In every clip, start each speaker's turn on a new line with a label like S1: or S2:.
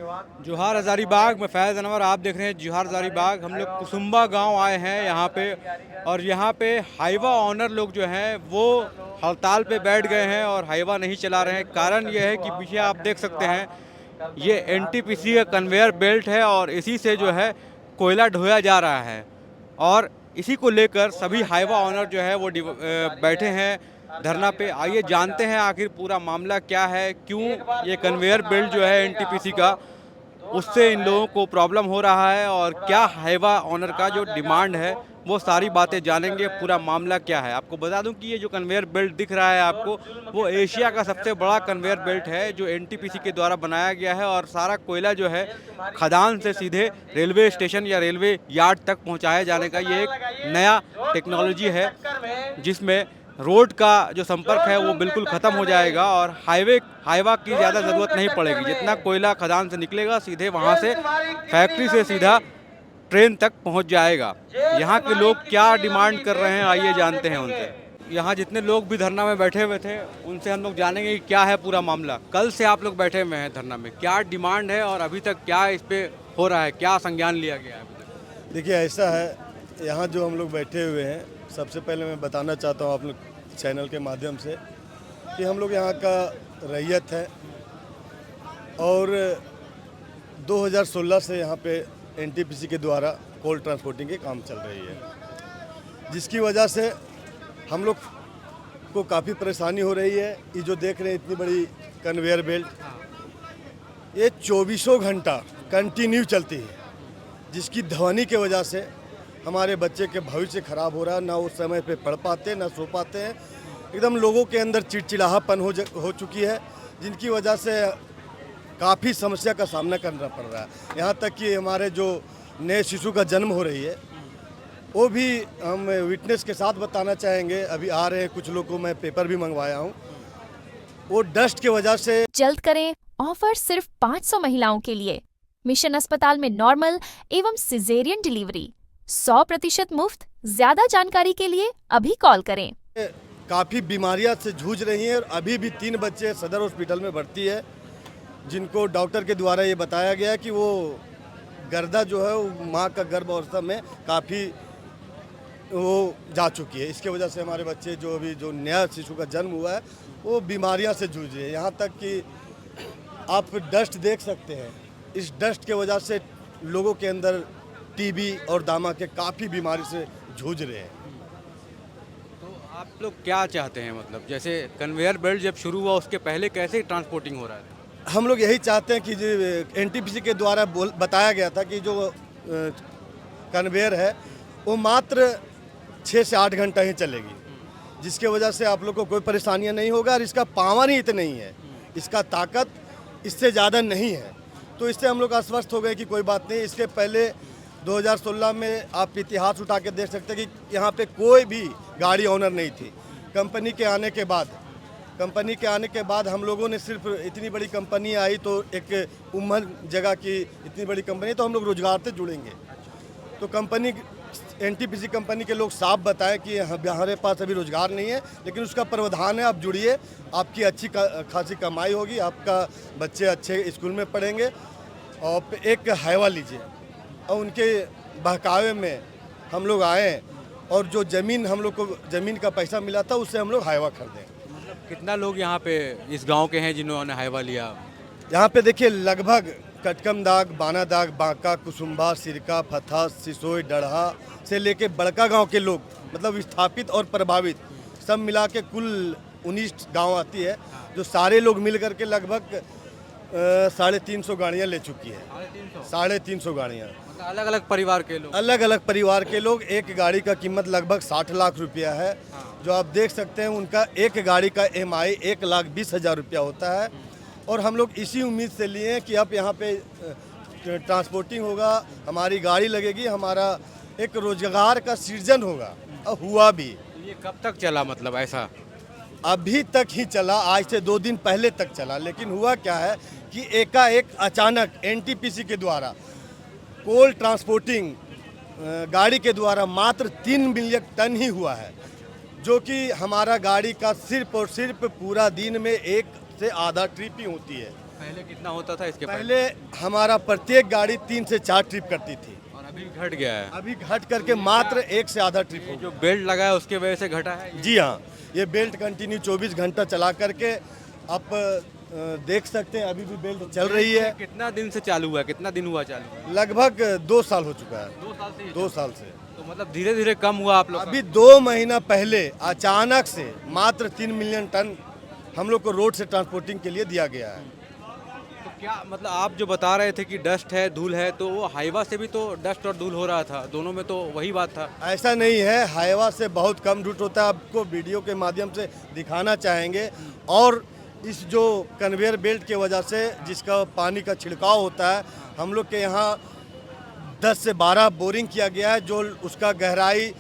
S1: जोहार हज़ारीबाग में फैज़ अनवर आप देख रहे हैं जोहार हज़ारीबाग। हम लोग कुसुम्बा गांव आए हैं यहाँ पे, और यहाँ पे हाईवा ऑनर लोग जो हैं वो हड़ताल पे बैठ गए हैं और हाईवा नहीं चला रहे हैं। कारण ये है कि पीछे आप देख सकते हैं ये एनटीपीसी का कन्वेयर बेल्ट है और इसी से जो है कोयला ढोया जा रहा है, और इसी को लेकर सभी हाईवा ऑनर जो है वो बैठे हैं धरना पे। आइए जानते हैं आखिर पूरा मामला क्या है, क्यों ये कन्वेयर बेल्ट जो है एनटीपीसी का उससे इन लोगों को प्रॉब्लम हो रहा है, और क्या हाईवा ऑनर का जो डिमांड है वो सारी बातें जानेंगे। पूरा मामला क्या है आपको बता दूं कि ये जो कन्वेयर बेल्ट दिख रहा है आपको, वो एशिया का सबसे बड़ा कन्वेयर बेल्ट है जो एनटीपीसी के द्वारा बनाया गया है, और सारा कोयला जो है खदान से सीधे रेलवे स्टेशन या रेलवे यार्ड तक पहुंचाया जाने का ये एक नया टेक्नोलॉजी है, जिसमें रोड का जो संपर्क है वो बिल्कुल ख़त्म हो जाएगा और हाईवा की ज़्यादा ज़रूरत नहीं पड़ेगी। जितना कोयला खदान से निकलेगा सीधे वहाँ से फैक्ट्री से सीधा ट्रेन तक पहुँच जाएगा। यहाँ के लोग क्या डिमांड कर रहे हैं आइए जानते हैं उनसे। यहाँ जितने लोग भी धरना में बैठे हुए थे उनसे हम लोग जानेंगे कि क्या है पूरा मामला। कल से आप लोग बैठे हुए हैं धरना में, क्या डिमांड है और अभी तक क्या इस पर हो रहा है, क्या संज्ञान लिया गया है अभी तक?
S2: देखिए ऐसा है, यहाँ जो हम लोग बैठे हुए हैं, सबसे पहले मैं बताना चाहता हूँ आप लोग चैनल के माध्यम से कि हम लोग यहाँ का रैयत है, और 2016 से यहाँ पे एनटीपीसी के द्वारा कोल ट्रांसपोर्टिंग के काम चल रही है, जिसकी वजह से हम लोग को काफ़ी परेशानी हो रही है। ये जो देख रहे हैं इतनी बड़ी कन्वेयर बेल्ट, ये 24 घंटा कंटिन्यू चलती है, जिसकी ध्वनि की वजह से हमारे बच्चे के भविष्य खराब हो रहा है। ना वो समय पे पढ़ पाते ना सो पाते हैं, एकदम लोगों के अंदर चिड़चिड़ाहट हो चुकी है, जिनकी वजह से काफ़ी समस्या का सामना करना पड़ रहा है। यहाँ तक कि हमारे जो नए शिशु का जन्म हो रही है वो भी हम विटनेस के साथ बताना चाहेंगे। अभी आ रहे हैं कुछ लोग को मैं पेपर भी मंगवाया हूँ, वो डस्ट की वजह से।
S3: जल्द करें, ऑफर सिर्फ 500 महिलाओं के लिए। मिशन अस्पताल में नॉर्मल एवं सिजेरियन डिलीवरी 100% मुफ्त। ज्यादा जानकारी के लिए अभी कॉल करें।
S2: काफ़ी बीमारियां से जूझ रही हैं, और अभी भी 3 बच्चे सदर हॉस्पिटल में भर्ती है, जिनको डॉक्टर के द्वारा ये बताया गया कि वो गर्दा जो है वो माँ का गर्भ अवस्था में काफ़ी वो जा चुकी है। इसके वजह से हमारे बच्चे जो अभी जो नया शिशु का जन्म हुआ है वो बीमारियां से जूझ रहे हैं। यहाँ तक कि आप डस्ट देख सकते हैं, इस डस्ट के वजह से लोगों के अंदर टीबी और दामा के काफ़ी बीमारी से जूझ रहे हैं।
S1: तो आप लोग क्या चाहते हैं, मतलब जैसे कन्वेयर बेल्ट जब शुरू हुआ उसके पहले कैसे ट्रांसपोर्टिंग हो रहा है?
S2: हम लोग यही चाहते हैं कि जो एनटीपीसी के द्वारा बताया गया था कि जो कन्वेयर है वो मात्र 6 से 8 घंटा ही चलेगी, जिसके वजह से आप लोग को कोई परेशानियां नहीं होगा, और इसका पावर ही इतना ही है, इसका ताकत इससे ज़्यादा नहीं है। तो इससे हम लोग आश्वस्त हो गए कि कोई बात नहीं। इसके पहले 2016 में आप इतिहास उठा के देख सकते हैं कि यहाँ पे कोई भी गाड़ी ऑनर नहीं थी। कंपनी के आने के बाद हम लोगों ने सिर्फ इतनी बड़ी कंपनी आई तो एक उम्र जगह की इतनी बड़ी कंपनी, तो हम लोग रोजगार से जुड़ेंगे। तो कंपनी एनटीपीसी कंपनी के लोग साफ बताएं कि हमारे पास अभी रोजगार नहीं है, लेकिन उसका प्रावधान है, आप जुड़िए, आपकी अच्छी खासी कमाई होगी, आपका बच्चे अच्छे स्कूल में पढ़ेंगे, और एक हाईवा लीजिए। और उनके बहकावे में हम लोग आए, और जो ज़मीन हम लोग को ज़मीन का पैसा मिला था उससे हम लोग हाईवा खरीदें।
S1: कितना लोग यहाँ पे इस गांव के हैं जिन्होंने हाईवा लिया?
S2: यहाँ पे देखिए लगभग कटकमदाग, बानादाग, बांका, कुसुम्बा, सिरका, फथा, सिसोई, डढ़ा से लेके बड़का गांव के लोग, मतलब विस्थापित और प्रभावित सब मिला के कुल 19 गांव आती है, जो सारे लोग मिल करके लगभग 350 गाड़ियाँ ले चुकी है। 350 गाड़ियाँ,
S1: अलग अलग परिवार के लोग। एक गाड़ी का कीमत लगभग 60 लाख रुपया है। जो आप देख सकते हैं उनका एक गाड़ी का EMI 1,20,000 रुपया होता है। और हम लोग इसी उम्मीद से लिए हैं कि अब यहाँ पे ट्रांसपोर्टिंग होगा, हमारी गाड़ी लगेगी, हमारा एक रोजगार का सृजन होगा, और हुआ भी। ये कब तक चला, मतलब ऐसा?
S2: अभी तक ही चला, आज से 2 दिन पहले तक चला। लेकिन हुआ क्या है कि एकाएक अचानक एनटीपीसी के द्वारा कोल ट्रांसपोर्टिंग गाड़ी के द्वारा मात्र 3 मिलियन टन ही हुआ है, जो कि हमारा गाड़ी का सिर्फ और सिर्फ पूरा दिन में 1 से आधा ट्रिप ही होती है।
S1: पहले कितना होता था इसके
S2: पहले हमारा प्रत्येक गाड़ी 3 से 4 ट्रिप करती थी,
S1: और अभी घट गया है।
S2: अभी घट करके मात्र 1 से आधा ट्रिप हो
S1: जो बेल्ट लगा है उसके वजह से घटा है।
S2: जी हाँ, ये बेल्ट कंटिन्यू 24 घंटा चला करके आप देख सकते हैं अभी भी बेल्ट चल रही है।
S1: कितना दिन से चालू हुआ है, कितना दिन हुआ चालू हुआ?
S2: लगभग 2 साल हो चुका है।
S1: 2 साल से
S2: 2 साल से।
S1: तो मतलब धीरे धीरे कम हुआ आप लोग का?
S2: अभी 2 महीना पहले अचानक से मात्र 3 मिलियन टन हम लोग को रोड से ट्रांसपोर्टिंग के लिए दिया गया है।
S1: तो क्या मतलब आप जो बता रहे थे कि डस्ट है, धूल है, तो वो हाईवा से भी तो डस्ट और धूल हो रहा था, दोनों में तो वही बात था।
S2: ऐसा नहीं है, हाईवा से बहुत कम रूट होता है, आपको वीडियो के माध्यम से दिखाना चाहेंगे। और इस जो कन्वेयर बेल्ट के वजह से जिसका पानी का छिड़काव होता है, हम लोग के यहाँ 10 से 12 बोरिंग किया गया है, जो उसका गहराई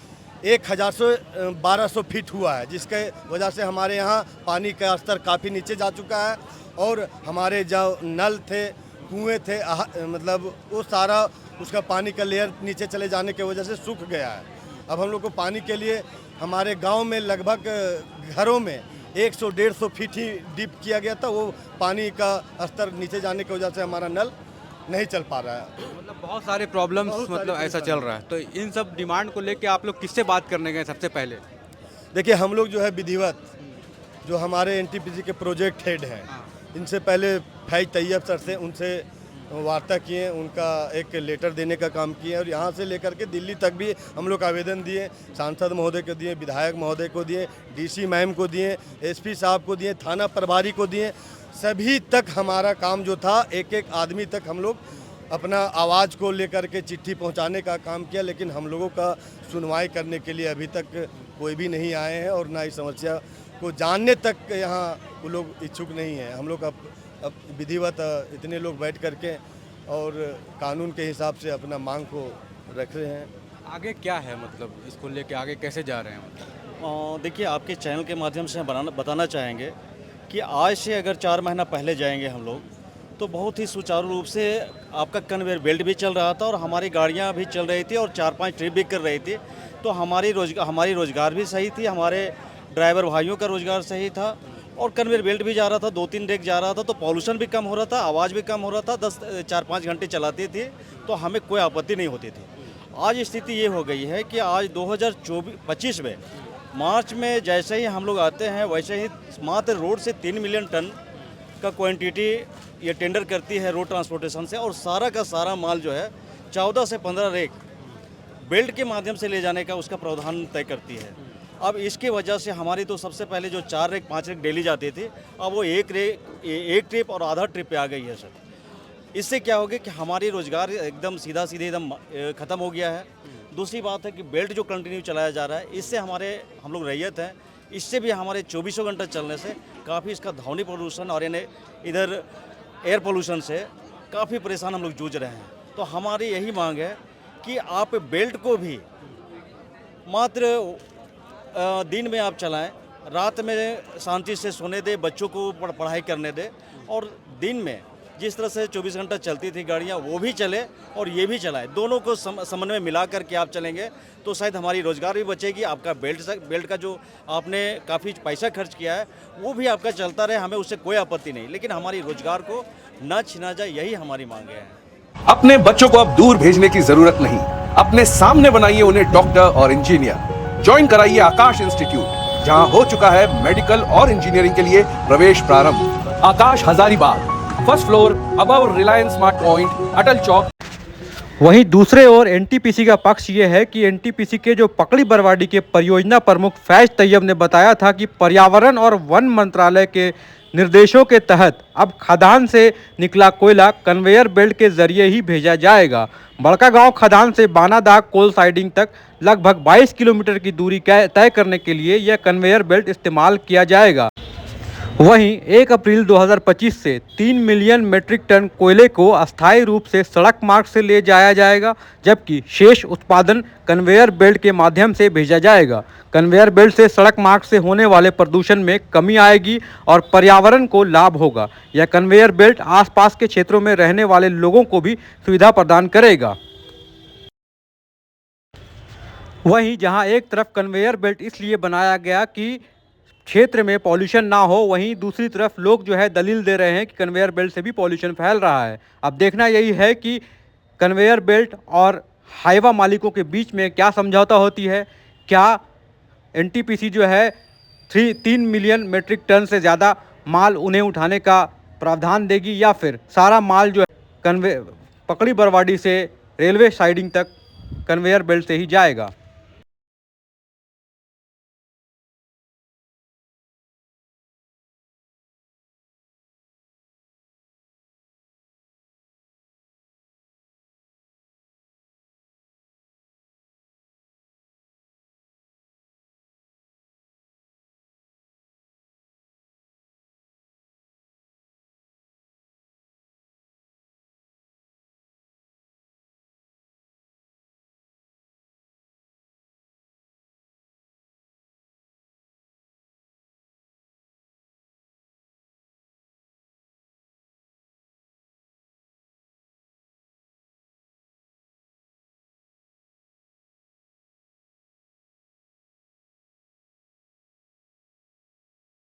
S2: 1000 से 1200 फीट हुआ है, जिसके वजह से हमारे यहाँ पानी का स्तर काफ़ी नीचे जा चुका है। और हमारे जो नल थे, कुएँ थे, मतलब वो सारा उसका पानी का लेयर नीचे चले जाने की वजह से सूख गया है। अब हम लोग को पानी के लिए हमारे गांव में लगभग घरों में 100-150 फीट ही डीप किया गया था, वो पानी का स्तर नीचे जाने की वजह से हमारा नल नहीं चल पा रहा है।
S1: मतलब बहुत सारे प्रॉब्लम्स मतलब ऐसा चल रहा है। तो इन सब डिमांड को लेके आप लोग किससे बात करने गए सबसे पहले?
S2: देखिए, हम लोग जो है विधिवत जो हमारे एनटीपीसी के प्रोजेक्ट हेड हैं, इनसे पहले फैज तैयब सर से उनसे वार्ता किए, उनका एक लेटर देने का काम किए, और यहाँ से लेकर के दिल्ली तक भी हम लोग आवेदन दिए, सांसद महोदय को दिए, विधायक महोदय को दिए, डीसी मैम को दिए, एसपी साहब को दिए, थाना प्रभारी को दिए। सभी तक हमारा काम जो था, एक एक आदमी तक हम लोग अपना आवाज़ को लेकर के चिट्ठी पहुंचाने का काम किया, लेकिन हम लोगों का सुनवाई करने के लिए अभी तक कोई भी नहीं आए हैं, और ना इस समस्या को जानने तक यहाँ वो लोग इच्छुक नहीं हैं। हम लोग अब विधिवत इतने लोग बैठ करके और कानून के हिसाब से अपना मांग को रख रहे हैं।
S1: आगे क्या है, मतलब इसको लेके आगे कैसे जा रहे हैं?
S4: देखिए, आपके चैनल के माध्यम से हम बताना चाहेंगे कि आज से अगर 4 महीना पहले जाएंगे हम लोग, तो बहुत ही सुचारू रूप से आपका कन्वेयर बेल्ट भी चल रहा था, और हमारी गाड़ियां भी चल रही थी, और 4-5 ट्रिप भी कर रही थी। तो हमारी रोज़गार भी सही थी, हमारे ड्राइवर भाइयों का रोज़गार सही था, और कन्वेयर बेल्ट भी जा रहा था, 2-3 डेक जा रहा था, तो पॉल्यूशन भी कम हो रहा था, आवाज़ भी कम हो रहा था। 4-5 घंटे चलाते थे तो हमें कोई आपत्ति नहीं होती थी। आज स्थिति ये हो गई है कि आज 2025 में मार्च में जैसे ही हम लोग आते हैं, वैसे ही मात्र रोड से 3 मिलियन टन का क्वांटिटी ये टेंडर करती है रोड ट्रांसपोर्टेशन से, और सारा का सारा माल जो है 14 से 15 रेक बेल्ट के माध्यम से ले जाने का उसका प्रावधान तय करती है। अब इसके वजह से हमारी तो सबसे पहले जो 4 रेक 5 रेक डेली जाती थी, अब वो एक ट्रिप और आधा ट्रिप पे आ गई है सर। इससे क्या हो गया कि हमारी रोज़गार एकदम सीधा एकदम ख़त्म हो गया है। दूसरी बात है कि बेल्ट जो कंटिन्यू चलाया जा रहा है, इससे हम लोग रैयत हैं, इससे भी हमारे 24 घंटा चलने से काफ़ी इसका ध्वनि प्रदूषण और इधर एयर पोल्यूशन से काफ़ी परेशान हम लोग जूझ रहे हैं। तो हमारी यही मांग है कि आप बेल्ट को भी मात्र दिन में आप चलाएं, रात में शांति से सोने दें, बच्चों को पढ़ाई करने दें, और दिन में जिस तरह से 24 घंटा चलती थी गाड़ियाँ वो भी चले और ये भी चलाएं। दोनों को समन्वय मिला करके आप चलेंगे तो शायद हमारी रोज़गार भी बचेगी, आपका बेल्ट का जो आपने काफ़ी पैसा खर्च किया है वो भी आपका चलता रहे, हमें उससे कोई आपत्ति नहीं, लेकिन हमारी रोज़गार को न छीना जाए, यही हमारी मांग है।
S5: अपने बच्चों को अब दूर भेजने की जरूरत नहीं, अपने सामने बनाइए उन्हें डॉक्टर और इंजीनियर। ज्वाइन कराइए आकाश इंस्टीट्यूट, जहां हो चुका है मेडिकल और इंजीनियरिंग के लिए प्रवेश प्रारंभ। Aakash Hazaribagh, first floor, above Reliance smart point, Atal Chowk.
S1: वहीं दूसरे ओर एनटीपीसी का पक्ष ये है कि एनटीपीसी के जो पकड़ी बरवाडी के परियोजना प्रमुख फैज तैयब ने बताया था कि पर्यावरण और वन मंत्रालय के निर्देशों के तहत अब खदान से निकला कोयला कन्वेयर बेल्ट के जरिए ही भेजा जाएगा। बड़का गांव खदान से बानादाग कोल साइडिंग तक लगभग 22 किलोमीटर की दूरी तय करने के लिए यह कन्वेयर बेल्ट इस्तेमाल किया जाएगा। वहीं 1 अप्रैल 2025 से 3 मिलियन मीट्रिक टन कोयले को अस्थायी रूप से सड़क मार्ग से ले जाया जाएगा, जबकि शेष उत्पादन कन्वेयर बेल्ट के माध्यम से भेजा जाएगा। कन्वेयर बेल्ट से सड़क मार्ग से होने वाले प्रदूषण में कमी आएगी और पर्यावरण को लाभ होगा। यह कन्वेयर बेल्ट आसपास के क्षेत्रों में रहने वाले लोगों को भी सुविधा प्रदान करेगा। वहीं जहां एक तरफ कन्वेयर बेल्ट इसलिए बनाया गया कि क्षेत्र में पॉल्यूशन ना हो, वहीं दूसरी तरफ लोग जो है दलील दे रहे हैं कि कन्वेयर बेल्ट से भी पॉल्यूशन फैल रहा है। अब देखना यही है कि कन्वेयर बेल्ट और हाईवा मालिकों के बीच में क्या समझौता होती है। क्या एनटीपीसी जो है 3 मिलियन मेट्रिक टन से ज़्यादा माल उन्हें उठाने का प्रावधान देगी, या फिर सारा माल जो है पकड़ी बरवाडी से रेलवे साइडिंग तक कन्वेयर बेल्ट से ही जाएगा।